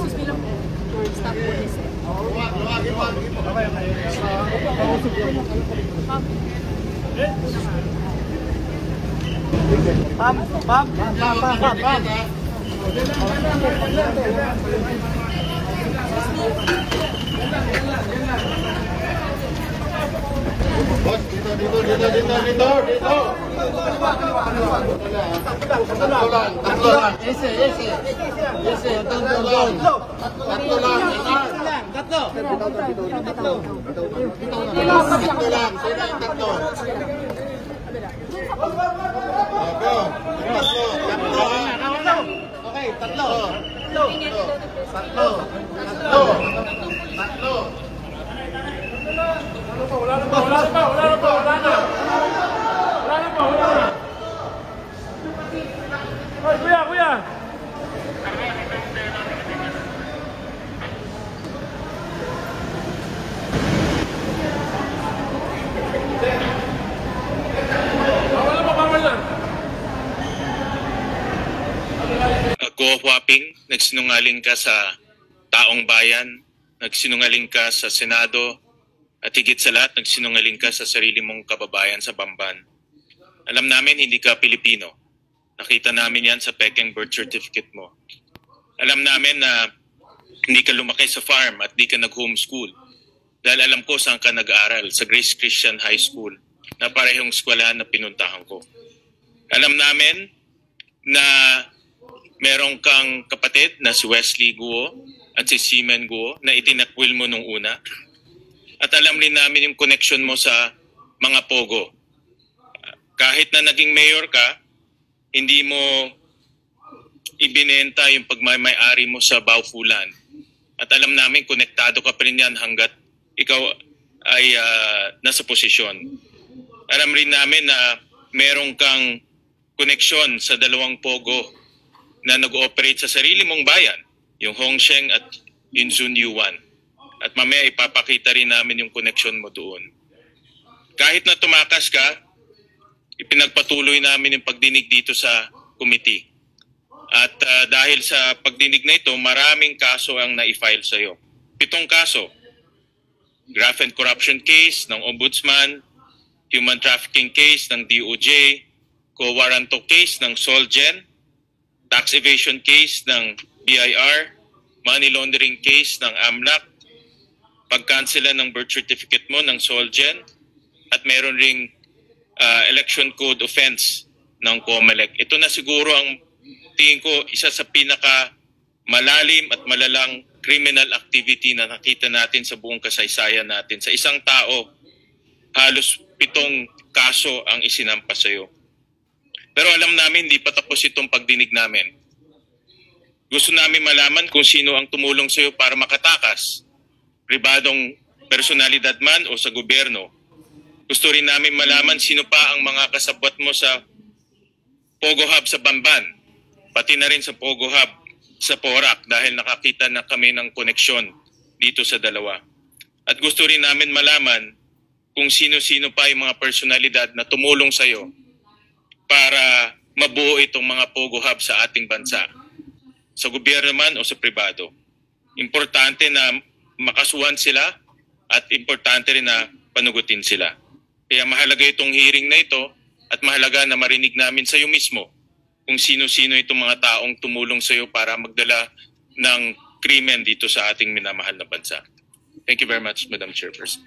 bilang staff police. Boss, dito. Tatlo lang. Ese. Tatlo lang. Sino yung tatlo? Okay, tatlo. Wala na. Hoy, kuya. Go-whopping, nagsinungaling ka sa taong bayan, nagsinungaling ka sa Senado, at higit sa lahat, nagsinungaling ka sa sarili mong kababayan sa Bamban. Alam namin hindi ka Pilipino. Nakita namin yan sa pekeng birth certificate mo. Alam namin na hindi ka lumaki sa farm at hindi ka nag-homeschool. Dahil alam ko saan ka nag-aaral, sa Grace Christian High School, na parehong eskwelahan na pinuntahan ko. Alam namin na merong kang kapatid na si Wesley Guo at si Seaman Guo na itinakwil mo nung una. At alam rin namin yung connection mo sa mga pogo. Kahit na naging mayor ka, hindi mo ibinenta yung pagmamay-ari mo sa Baufulan. At alam namin, konektado ka pa rin yan hanggat ikaw ay nasa posisyon. Alam rin namin na merong kang koneksyon sa dalawang pogo na nag-ooperate sa sarili mong bayan, yung Hongsheng at yung Zunyuan. At mamaya ipapakita rin namin yung connection mo doon. Kahit na tumakas ka, ipinagpatuloy namin yung pagdinig dito sa committee. At dahil sa pagdinig na ito, maraming kaso ang na-file sa iyo. 7 kaso. Graft and corruption case ng Ombudsman, human trafficking case ng DOJ, co-warranto case ng Solgen, tax evasion case ng BIR, money laundering case ng AMLAC, pag-cancela ng birth certificate mo ng Solgen, at meron ring election code offense ng COMELEC. Ito na siguro ang tingin ko isa sa pinaka malalim at malalang criminal activity na nakita natin sa buong kasaysayan natin. Sa isang tao, halos 7 kaso ang isinampa sa iyo. Pero alam namin, hindi pa tapos itong pagdinig namin. Gusto namin malaman kung sino ang tumulong sa iyo para makatakas. Pribadong personalidad man o sa gobyerno. Gusto rin namin malaman sino pa ang mga kasabwat mo sa Pogo Hub sa Bamban, pati na rin sa Pogo Hub sa Porac dahil nakakita na kami ng koneksyon dito sa dalawa. At gusto rin namin malaman kung sino-sino pa yung mga personalidad na tumulong sa iyo para mabuo itong mga Pogo Hub sa ating bansa. Sa gobyerno man o sa pribado. Importante na makasuhan sila at importante rin na panugutin sila. Kaya mahalaga itong hearing na ito at mahalaga na marinig namin sa iyo mismo kung sino-sino itong mga taong tumulong sa iyo para magdala ng krimen dito sa ating minamahal na bansa. Thank you very much, Madam Chairperson.